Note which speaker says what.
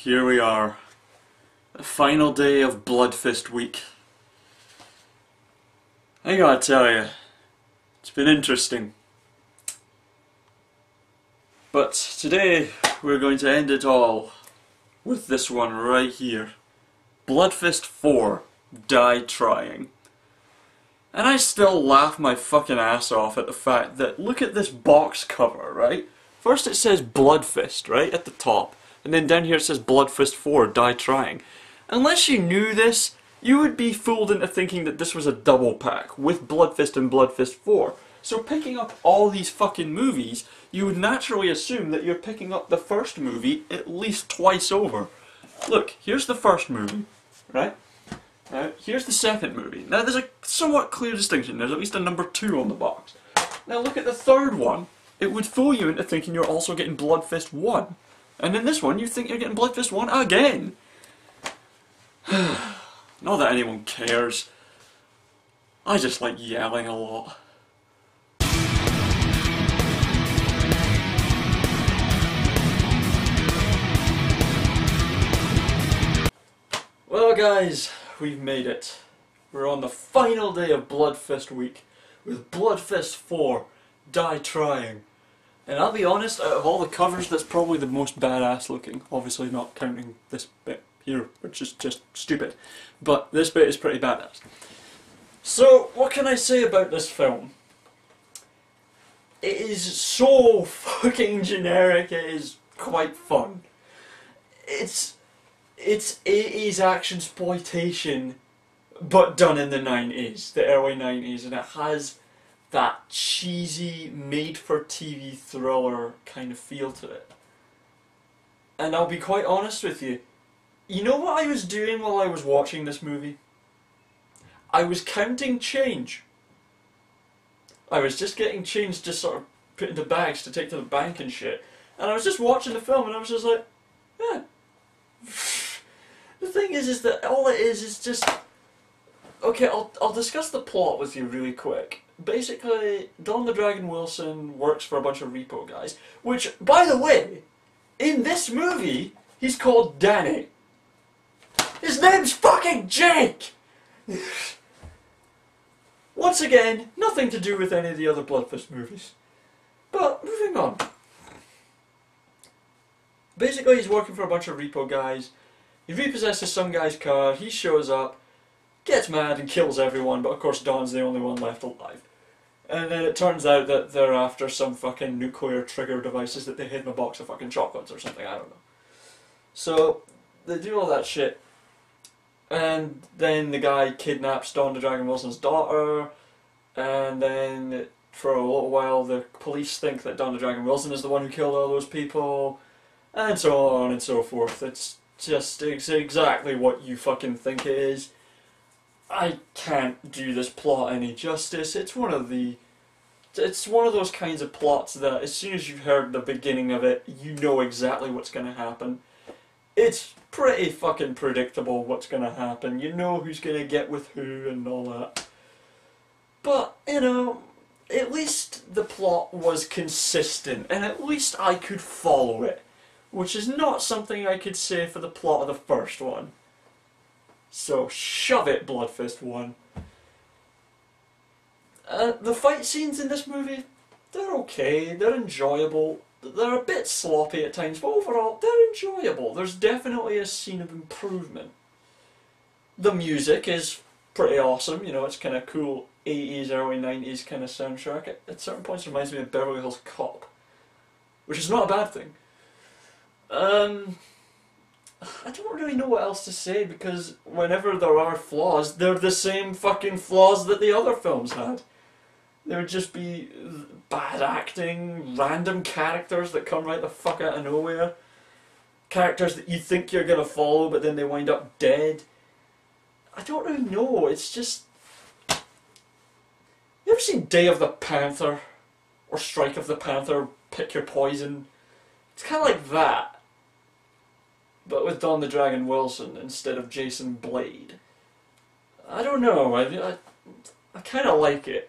Speaker 1: here we are. The final day of Bloodfist week. I gotta tell you, it's been interesting. But today we're going to end it all with this one right here. Bloodfist 4, Die Trying. And I still laugh my fucking ass off at the fact that, look at this box cover, right? First it says Bloodfist, right, at the top. And then down here it says Bloodfist 4, Die Trying. Unless you knew this, you would be fooled into thinking that this was a double pack with Bloodfist and Bloodfist 4. So picking up all these fucking movies, you would naturally assume that you're picking up the first movie at least twice over. Look, here's the first movie, right? Now, here's the second movie. Now, there's a somewhat clear distinction. There's at least a number 2 on the box. Now, look at the third one. It would fool you into thinking you're also getting Bloodfist 1. And in this one, you think you're getting Bloodfist 1 again. Not that anyone cares. I just like yelling a lot. Well, guys, we've made it. We're on the final day of Bloodfist week with Bloodfist 4, Die Trying. And I'll be honest, out of all the covers, that's probably the most badass looking. Obviously not counting this bit here, which is just stupid. But this bit is pretty badass. So, what can I say about this film? It is so fucking generic, it is quite fun. It's 80s action exploitation, but done in the 90s, the early 90s, and it has that cheesy, made-for-TV thriller kind of feel to it. And I'll be quite honest with you, you know what I was doing while I was watching this movie? I was counting change. I was just getting change just sort of put into bags to take to the bank and shit. And I was just watching the film and I was just like, yeah. The thing is that all it is just... Okay, I'll discuss the plot with you really quick. Basically, Don the Dragon Wilson works for a bunch of repo guys, which, by the way, in this movie, he's called Danny. His name's fucking Jake! Once again, nothing to do with any of the other Bloodfist movies. But, moving on. Basically, he's working for a bunch of repo guys. He repossesses some guy's car, he shows up, gets mad and kills everyone, but of course Don's the only one left alive. And then it turns out that they're after some fucking nuclear trigger devices that they hid in a box of fucking chocolates or something, I don't know. So, they do all that shit. And then the guy kidnaps Don the Dragon Wilson's daughter, and then for a little while the police think that Don the Dragon Wilson is the one who killed all those people, and so on and so forth. It's just exactly what you fucking think it is. I can't do this plot any justice. It's one of those kinds of plots that as soon as you've heard the beginning of it, you know exactly what's going to happen. It's pretty fucking predictable what's going to happen. You know who's going to get with who and all that. But, you know, at least the plot was consistent, and at least I could follow it. Which is not something I could say for the plot of the first one. So, shove it, Bloodfist 1. The fight scenes in this movie, they're okay, they're enjoyable. They're a bit sloppy at times, but overall, they're enjoyable. There's definitely a scene of improvement. The music is pretty awesome, you know, it's kind of cool 80s, early 90s kind of soundtrack. At certain points it reminds me of Beverly Hills Cop, which is not a bad thing. I don't really know what else to say, because whenever there are flaws, they're the same fucking flaws that the other films had. There would just be bad acting, random characters that come right the fuck out of nowhere. Characters that you think you're gonna follow, but then they wind up dead. I don't really know, it's just... You ever seen Day of the Panther? Or Strike of the Panther, Pick Your Poison? It's kind of like that. But with Don the Dragon Wilson instead of Jason Blade. I don't know, I kind of like it.